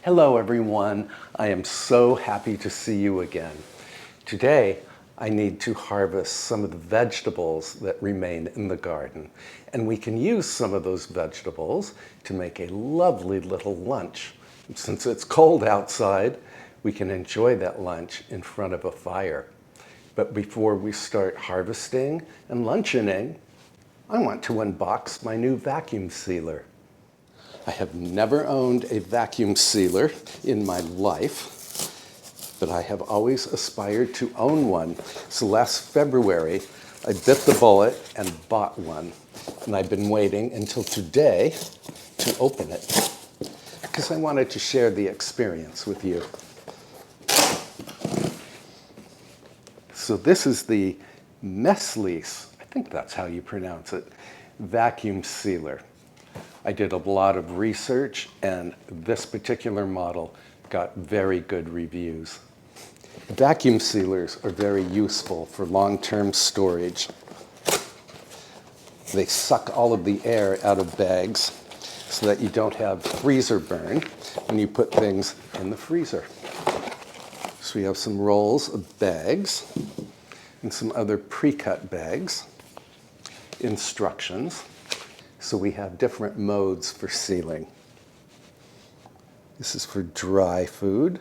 Hello everyone, I am so happy to see you again. Today I need to harvest some of the vegetables that remain in the garden, and we can use some of those vegetables to make a lovely little lunch. Since it's cold outside, we can enjoy that lunch in front of a fire. But before we start harvesting and luncheoning, I want to unbox my new vacuum sealer. I have never owned a vacuum sealer in my life, but I have always aspired to own one. So last February, I bit the bullet and bought one. And I've been waiting until today to open it because I wanted to share the experience with you. So this is the Messlies, I think that's how you pronounce it, vacuum sealer. I did a lot of research, and this particular model got very good reviews. Vacuum sealers are very useful for long-term storage. They suck all of the air out of bags so that you don't have freezer burn when you put things in the freezer. So we have some rolls of bags and some other pre-cut bags. Instructions. So we have different modes for sealing. This is for dry food,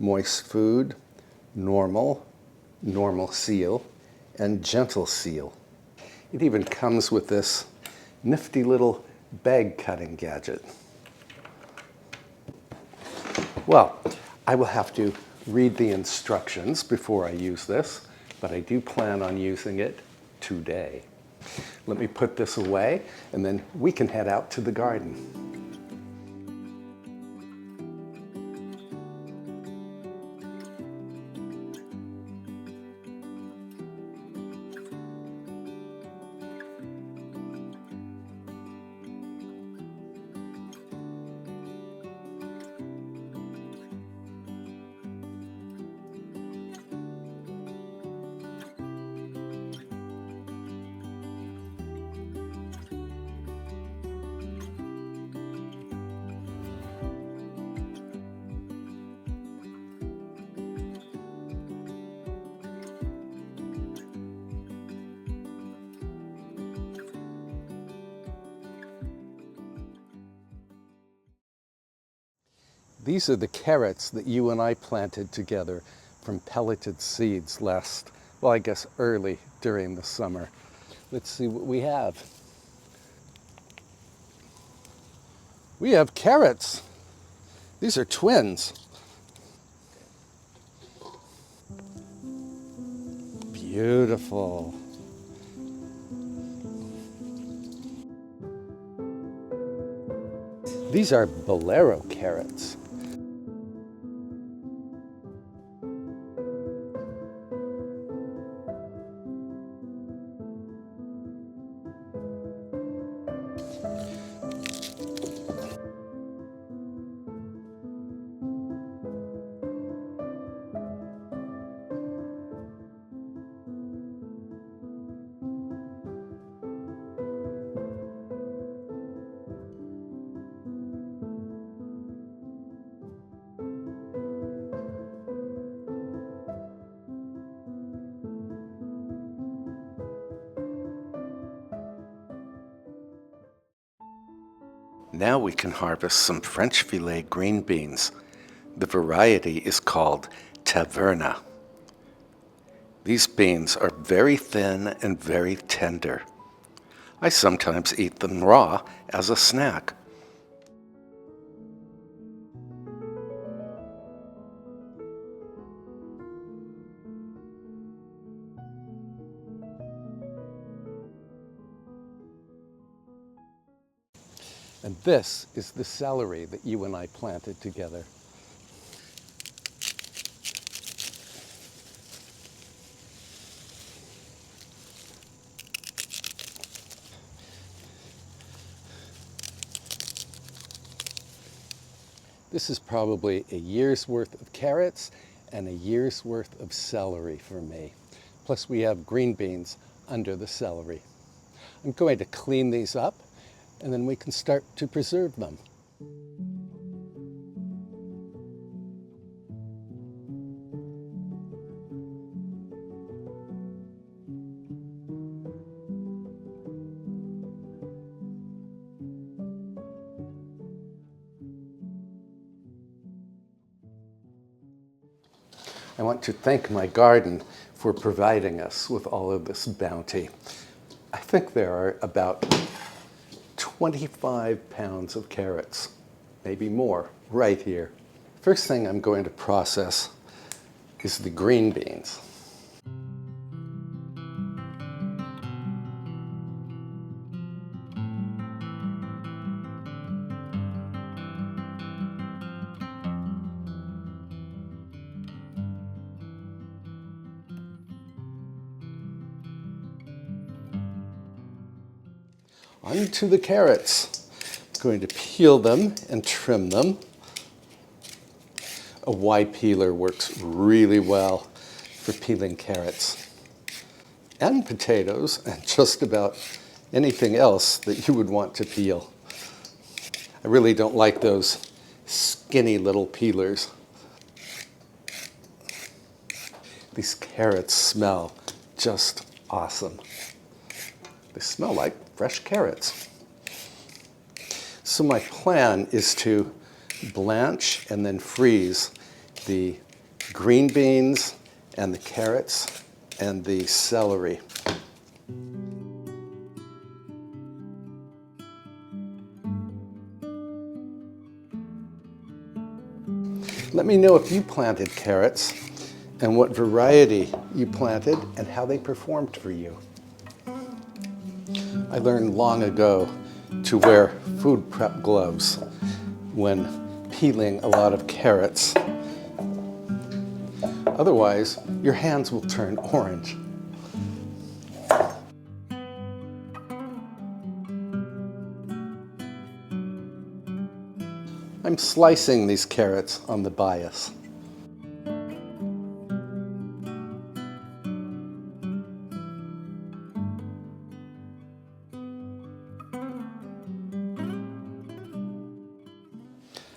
moist food, normal, normal seal, and gentle seal. It even comes with this nifty little bag cutting gadget. Well, I will have to read the instructions before I use this, but I do plan on using it today. Let me put this away, and then we can head out to the garden. These are the carrots that you and I planted together from pelleted seeds I guess early during the summer. Let's see what we have. We have carrots. These are twins. Beautiful. These are bolero carrots. Now we can harvest some French filet green beans. The variety is called Taverna. These beans are very thin and very tender. I sometimes eat them raw as a snack. And this is the celery that you and I planted together. This is probably a year's worth of carrots and a year's worth of celery for me. Plus we have green beans under the celery. I'm going to clean these up, and then we can start to preserve them. I want to thank my garden for providing us with all of this bounty. I think there are about 25 pounds of carrots, maybe more, right here. First thing I'm going to process is the green beans. Onto the carrots. I'm going to peel them and trim them. A wide peeler works really well for peeling carrots and potatoes and just about anything else that you would want to peel. I really don't like those skinny little peelers. These carrots smell just awesome. They smell like fresh carrots. So my plan is to blanch and then freeze the green beans and the carrots and the celery. Let me know if you planted carrots and what variety you planted and how they performed for you. I learned long ago to wear food prep gloves when peeling a lot of carrots. Otherwise, your hands will turn orange. I'm slicing these carrots on the bias.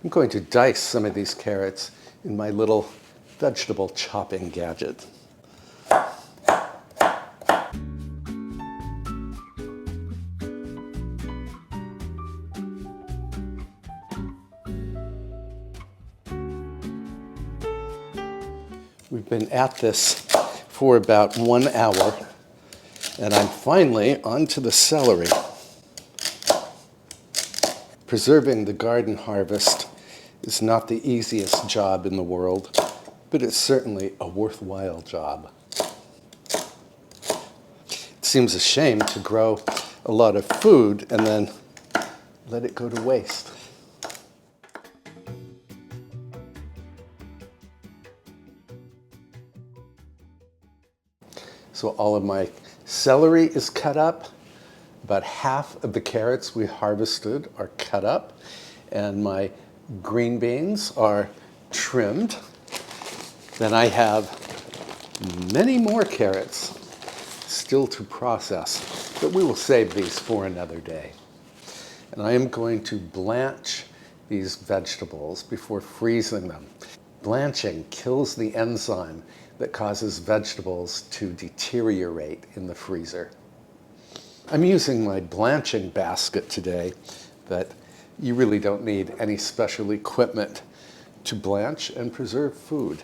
I'm going to dice some of these carrots in my little vegetable chopping gadget. We've been at this for about 1 hour, and I'm finally onto the celery. Preserving the garden harvest is not the easiest job in the world, but it's certainly a worthwhile job. It seems a shame to grow a lot of food and then let it go to waste. So all of my celery is cut up. About half of the carrots we harvested are cut up, and my green beans are trimmed. Then I have many more carrots still to process, but we will save these for another day. And I am going to blanch these vegetables before freezing them. Blanching kills the enzyme that causes vegetables to deteriorate in the freezer. I'm using my blanching basket today, but you really don't need any special equipment to blanch and preserve food.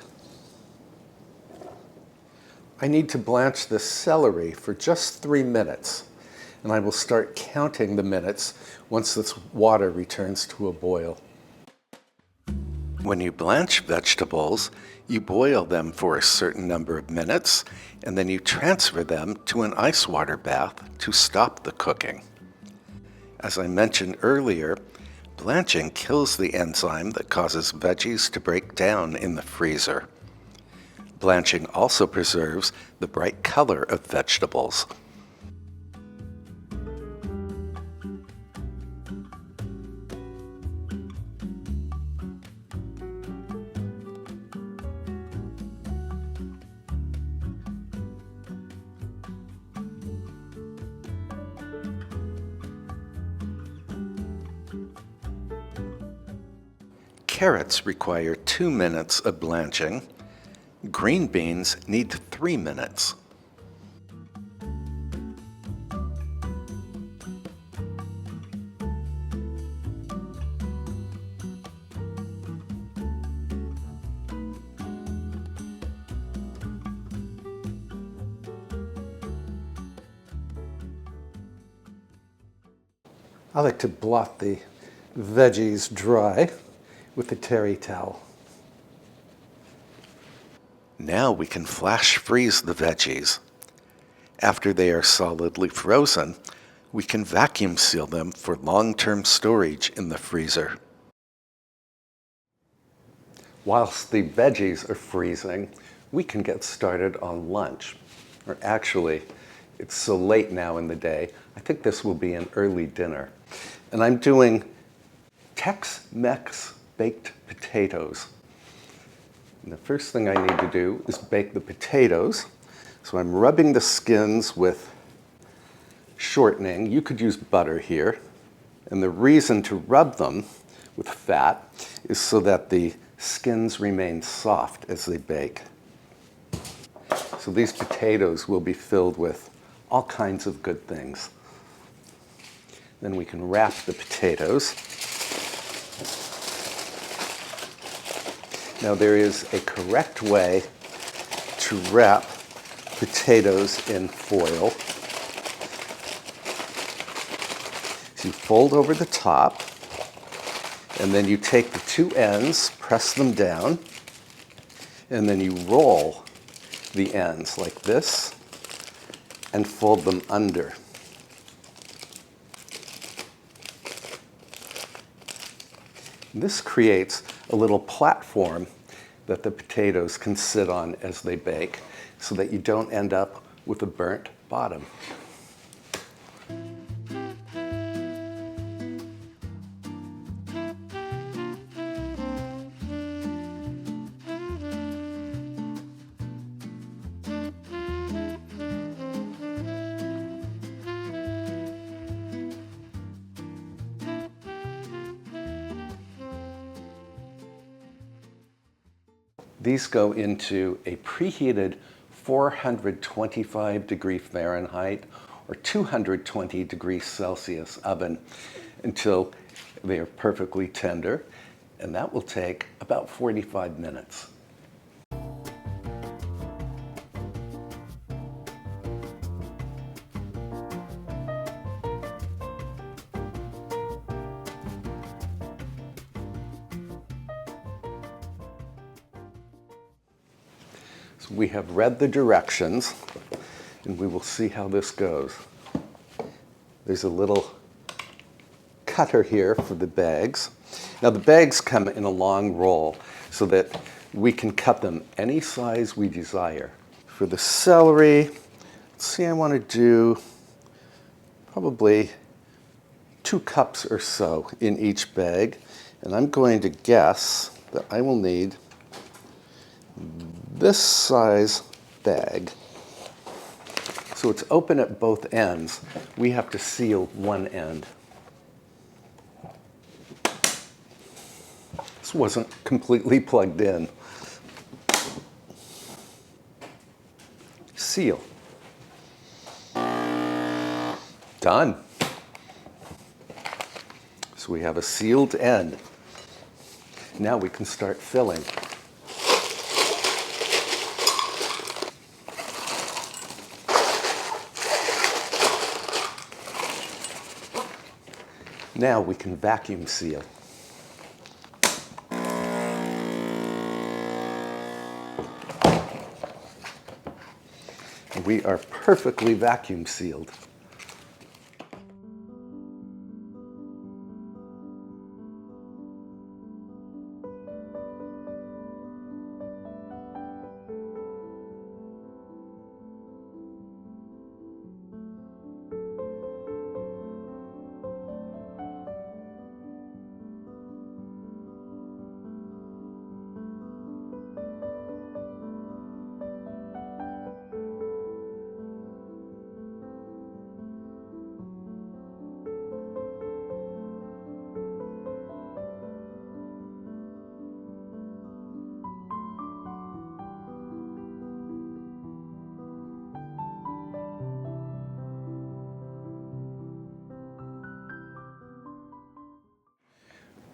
I need to blanch the celery for just 3 minutes, and I will start counting the minutes once this water returns to a boil. When you blanch vegetables, you boil them for a certain number of minutes, and then you transfer them to an ice water bath to stop the cooking. As I mentioned earlier, blanching kills the enzyme that causes veggies to break down in the freezer. Blanching also preserves the bright color of vegetables. Carrots require 2 minutes of blanching. Green beans need 3 minutes. I like to blot the veggies dry with a terry towel. Now we can flash freeze the veggies. After they are solidly frozen, we can vacuum seal them for long-term storage in the freezer. Whilst the veggies are freezing, we can get started on lunch. Or actually, it's so late now in the day, I think this will be an early dinner. And I'm doing TexMex baked potatoes. And the first thing I need to do is bake the potatoes. So I'm rubbing the skins with shortening. You could use butter here. And the reason to rub them with fat is so that the skins remain soft as they bake. So these potatoes will be filled with all kinds of good things. Then we can wrap the potatoes. Now there is a correct way to wrap potatoes in foil. So you fold over the top, and then you take the two ends, press them down, and then you roll the ends like this and fold them under. This creates a little platform that the potatoes can sit on as they bake so that you don't end up with a burnt bottom. These go into a preheated 425 degree Fahrenheit or 220 degrees Celsius oven until they are perfectly tender, and that will take about 45 minutes. So we have read the directions, and we will see how this goes. There's a little cutter here for the bags. Now the bags come in a long roll so that we can cut them any size we desire. For the celery, let's see, I want to do probably 2 cups or so in each bag, and I'm going to guess that I will need this size bag. So it's open at both ends. We have to seal one end. This wasn't completely plugged in. Seal. Done. So we have a sealed end. Now we can start filling. Now we can vacuum seal. We are perfectly vacuum sealed.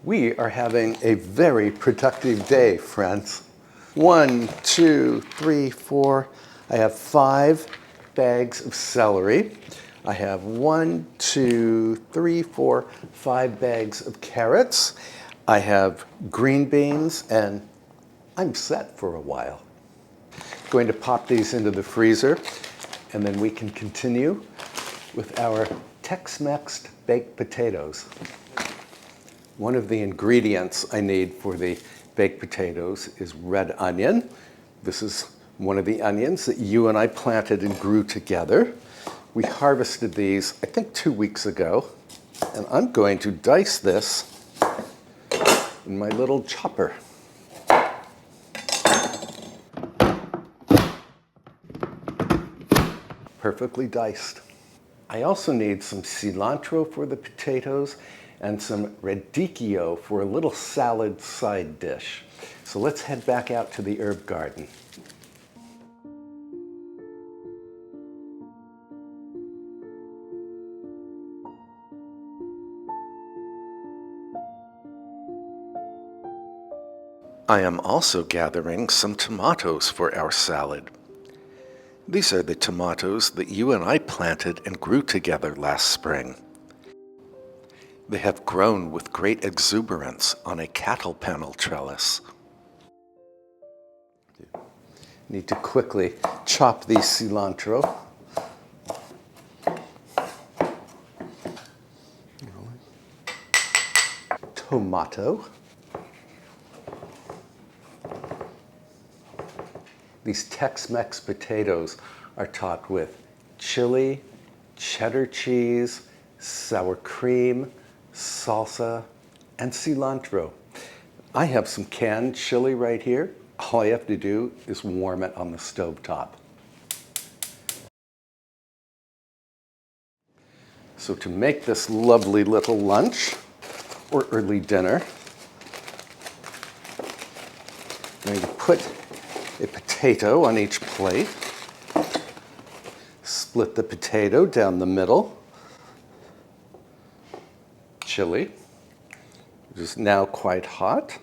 We are having a very productive day, friends. 1, 2, 3, 4. I have 5 bags of celery. I have 1, 2, 3, 4, 5 bags of carrots. I have green beans, and I'm set for a while. Going to pop these into the freezer, and then we can continue with our Tex-Mex baked potatoes. One of the ingredients I need for the baked potatoes is red onion. This is one of the onions that you and I planted and grew together. We harvested these, I think, 2 weeks ago, and I'm going to dice this in my little chopper. Perfectly diced. I also need some cilantro for the potatoes and some radicchio for a little salad side dish. So let's head back out to the herb garden. I am also gathering some tomatoes for our salad. These are the tomatoes that you and I planted and grew together last spring. They have grown with great exuberance on a cattle panel trellis. Need to quickly chop the cilantro. Tomato. These Tex-Mex potatoes are topped with chili, cheddar cheese, sour cream, salsa, and cilantro. I have some canned chili right here. All I have to do is warm it on the stovetop. So to make this lovely little lunch or early dinner, I'm going to put a potato on each plate. Split the potato down the middle. Chili, which is now quite hot.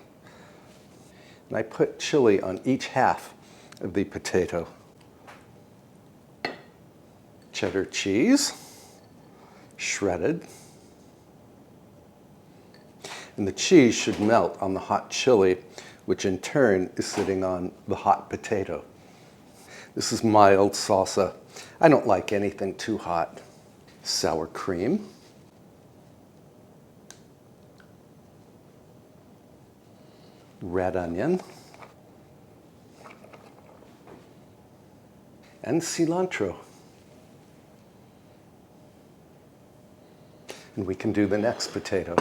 And I put chili on each half of the potato. Cheddar cheese, shredded. And the cheese should melt on the hot chili, which in turn is sitting on the hot potato. This is mild salsa. I don't like anything too hot. Sour cream. Red onion. And cilantro. And we can do the next potato.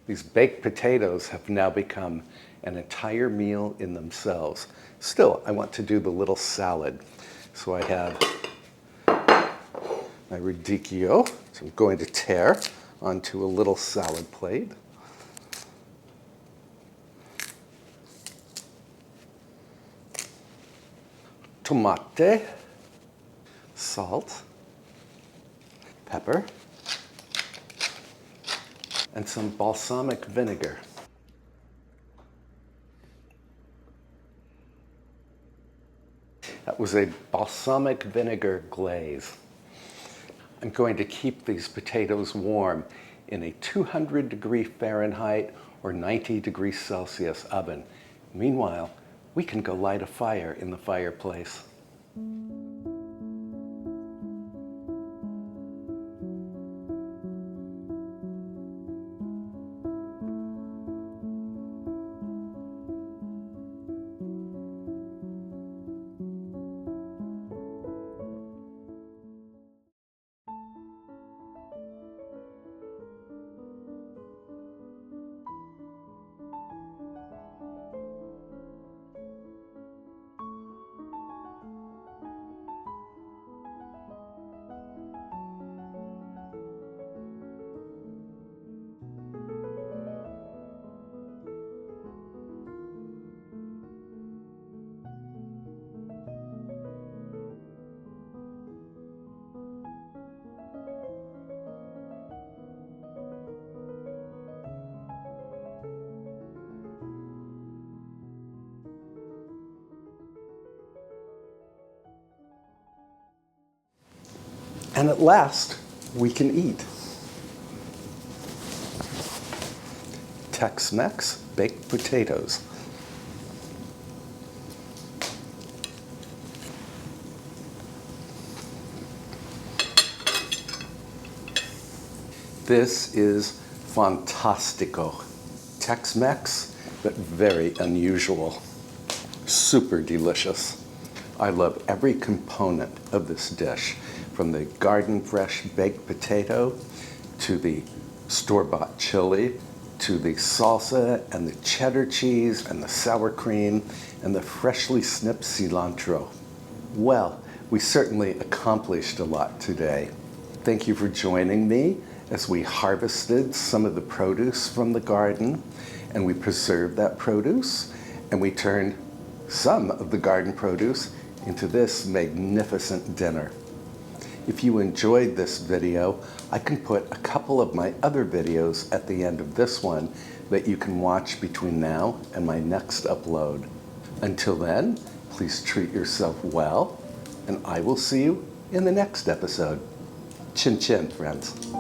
These baked potatoes have now become an entire meal in themselves. Still, I want to do the little salad. So I have my radicchio, which I'm going to tear onto a little salad plate. Tomate, salt, pepper, and some balsamic vinegar. That was a balsamic vinegar glaze. I'm going to keep these potatoes warm in a 200-degree Fahrenheit or 90 degrees Celsius oven. Meanwhile, we can go light a fire in the fireplace. And at last, we can eat. Tex-Mex baked potatoes. This is fantastico. Tex-Mex, but very unusual. Super delicious. I love every component of this dish, from the garden fresh baked potato to the store-bought chili, to the salsa and the cheddar cheese and the sour cream and the freshly snipped cilantro. Well, we certainly accomplished a lot today. Thank you for joining me as we harvested some of the produce from the garden, and we preserved that produce, and we turned some of the garden produce into this magnificent dinner. If you enjoyed this video, I can put a couple of my other videos at the end of this one that you can watch between now and my next upload. Until then, please treat yourself well, and I will see you in the next episode. Chin chin, friends.